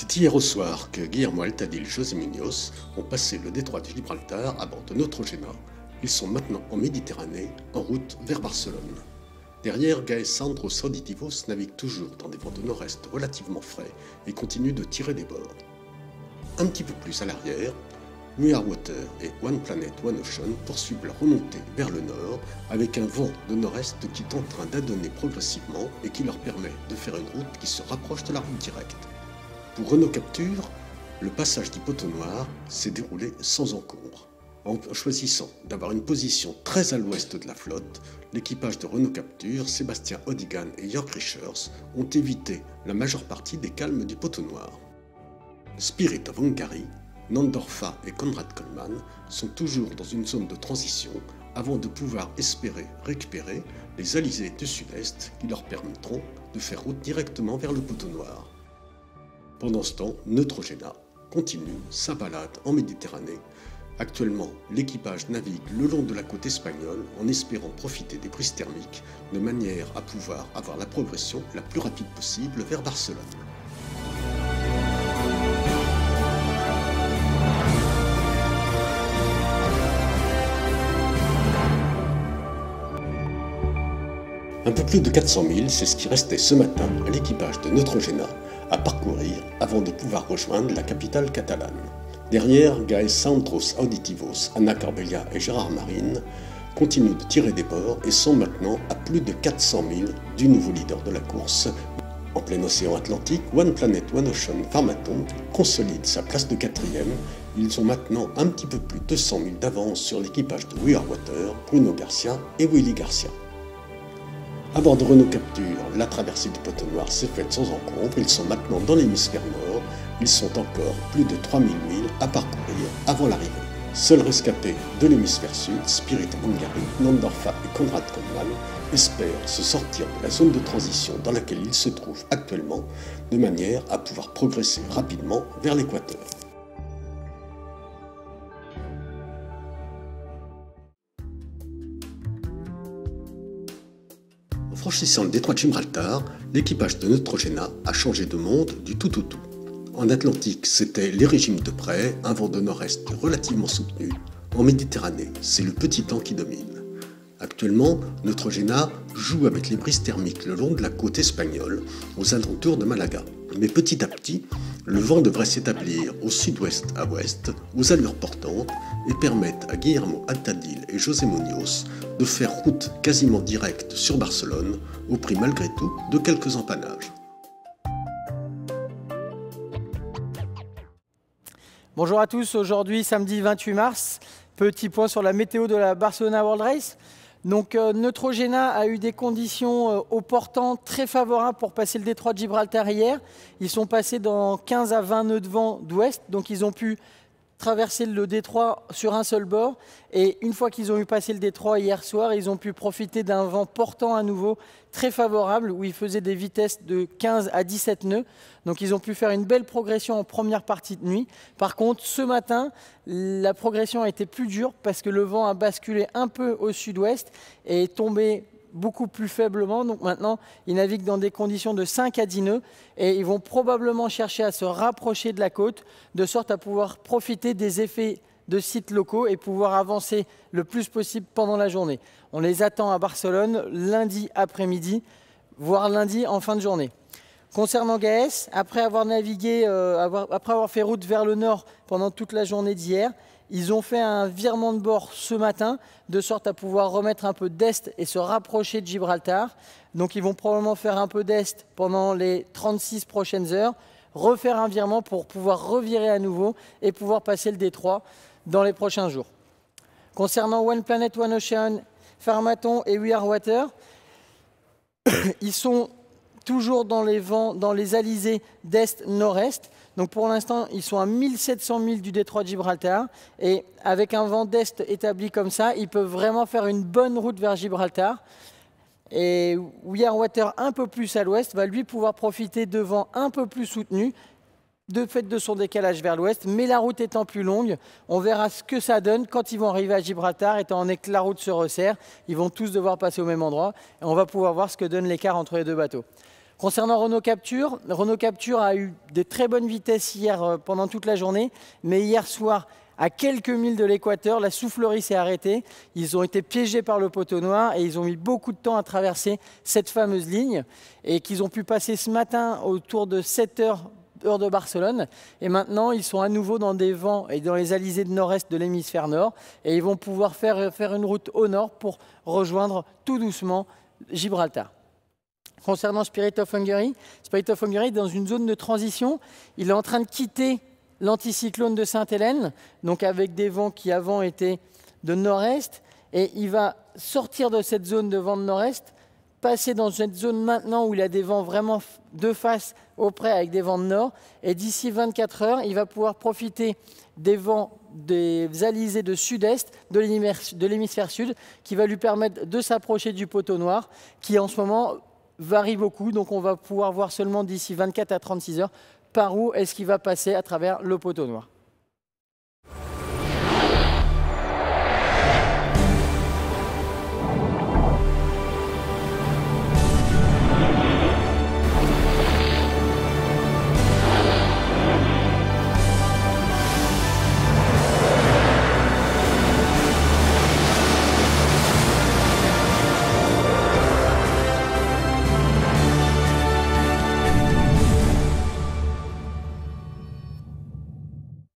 C'est hier au soir que Guillermo Altadil et José Munoz ont passé le détroit de Gibraltar à bord de Neutrogena. Ils sont maintenant en Méditerranée, en route vers Barcelone. Derrière, Gaes Sandros Auditivos navigue toujours dans des vents de nord-est relativement frais et continue de tirer des bords. Un petit peu plus à l'arrière, We Are Water et One Planet One Ocean poursuivent leur remontée vers le nord avec un vent de nord-est qui est en train d'adonner progressivement et qui leur permet de faire une route qui se rapproche de la route directe. Pour Renault Capture, le passage du poteau noir s'est déroulé sans encombre. En choisissant d'avoir une position très à l'ouest de la flotte, l'équipage de Renault Capture, Sébastien Odigan et Jörg Richers ont évité la majeure partie des calmes du poteau noir. Spirit of Hungary, Nandorfa et Konrad Coleman sont toujours dans une zone de transition avant de pouvoir espérer récupérer les alizés du sud-est qui leur permettront de faire route directement vers le poteau noir. Pendant ce temps, Neutrogena continue sa balade en Méditerranée. Actuellement, l'équipage navigue le long de la côte espagnole en espérant profiter des brises thermiques de manière à pouvoir avoir la progression la plus rapide possible vers Barcelone. Un peu plus de 400 000, c'est ce qui restait ce matin à l'équipage de Neutrogena à parcourir avant de pouvoir rejoindre la capitale catalane. Derrière, Gaes Sandros Auditivos, Anna Corbella et Gérard Marine continuent de tirer des bords et sont maintenant à plus de 400 000 du nouveau leader de la course. En plein océan Atlantique, One Planet One Ocean Pharmaton consolide sa place de quatrième. Ils ont maintenant un petit peu plus de 100 000 d'avance sur l'équipage de We Are Water, Bruno Garcia et Willy Garcia. À bord de Renault Capture, la traversée du poteau noir s'est faite sans encombre. Ils sont maintenant dans l'hémisphère nord. Ils sont encore plus de 3000 milles à parcourir avant l'arrivée. Seuls rescapés de l'hémisphère sud, Spirit of Hungary, Nandorfa et Konrad Coleman espèrent se sortir de la zone de transition dans laquelle ils se trouvent actuellement, de manière à pouvoir progresser rapidement vers l'équateur. En franchissant le détroit de Gibraltar, l'équipage de Neutrogena a changé de monde du tout au tout. En Atlantique, c'était les régimes de près, un vent de nord-est relativement soutenu. En Méditerranée, c'est le petit temps qui domine. Actuellement, Neutrogena joue avec les brises thermiques le long de la côte espagnole, aux alentours de Malaga. Mais petit à petit, le vent devrait s'établir au sud-ouest à ouest, aux allures portantes, et permettre à Guillermo Altadil et José Munoz de faire route quasiment directe sur Barcelone, au prix malgré tout de quelques empannages. Bonjour à tous, aujourd'hui samedi 28 mars, petit point sur la météo de la Barcelona World Race. Donc Neutrogena a eu des conditions au portant très favorables pour passer le détroit de Gibraltar hier. Ils sont passés dans 15 à 20 nœuds de vent d'ouest, donc ils ont pu traverser le détroit sur un seul bord. Et une fois qu'ils ont eu passé le détroit hier soir, ils ont pu profiter d'un vent portant à nouveau très favorable où ils faisaient des vitesses de 15 à 17 nœuds. Donc ils ont pu faire une belle progression en première partie de nuit. Par contre, ce matin, la progression a été plus dure parce que le vent a basculé un peu au sud-ouest et est tombé beaucoup plus faiblement. Donc maintenant, ils naviguent dans des conditions de 5 à 10 nœuds et ils vont probablement chercher à se rapprocher de la côte de sorte à pouvoir profiter des effets de sites locaux et pouvoir avancer le plus possible pendant la journée. On les attend à Barcelone lundi après-midi, voire lundi en fin de journée. Concernant Gaes, après avoir navigué, après avoir fait route vers le nord pendant toute la journée d'hier, ils ont fait un virement de bord ce matin, de sorte à pouvoir remettre un peu d'est et se rapprocher de Gibraltar. Donc ils vont probablement faire un peu d'est pendant les 36 prochaines heures, refaire un virement pour pouvoir revirer à nouveau et pouvoir passer le détroit dans les prochains jours. Concernant One Planet One Ocean, Pharmaton et We Are Water, ils sont toujours dans les vents, dans les alizés d'est-nord-est. Donc pour l'instant, ils sont à 1700 milles du détroit de Gibraltar. Et avec un vent d'est établi comme ça, ils peuvent vraiment faire une bonne route vers Gibraltar. Et We Are Water, un peu plus à l'ouest, va lui pouvoir profiter de vents un peu plus soutenus, de fait de son décalage vers l'ouest. Mais la route étant plus longue, on verra ce que ça donne quand ils vont arriver à Gibraltar, étant donné que la route se resserre. Ils vont tous devoir passer au même endroit. Et on va pouvoir voir ce que donne l'écart entre les deux bateaux. Concernant Renault Capture a eu des très bonnes vitesses hier pendant toute la journée, mais hier soir, à quelques milles de l'équateur, la soufflerie s'est arrêtée. Ils ont été piégés par le poteau noir et ils ont mis beaucoup de temps à traverser cette fameuse ligne et qu'ils ont pu passer ce matin autour de 7 heures, heure de Barcelone. Et maintenant, ils sont à nouveau dans des vents et dans les alizés de nord-est de l'hémisphère nord et ils vont pouvoir faire une route au nord pour rejoindre tout doucement Gibraltar. Concernant Spirit of Hungary est dans une zone de transition. Il est en train de quitter l'anticyclone de Sainte-Hélène, donc avec des vents qui avant étaient de nord-est, et il va sortir de cette zone de vent de nord-est, passer dans cette zone maintenant où il a des vents vraiment de face auprès avec des vents de nord, et d'ici 24 heures, il va pouvoir profiter des vents des alizés de sud-est de l'hémisphère sud, qui va lui permettre de s'approcher du poteau noir, qui en ce moment varie beaucoup, donc on va pouvoir voir seulement d'ici 24 à 36 heures par où est-ce qu'il va passer à travers le poteau noir.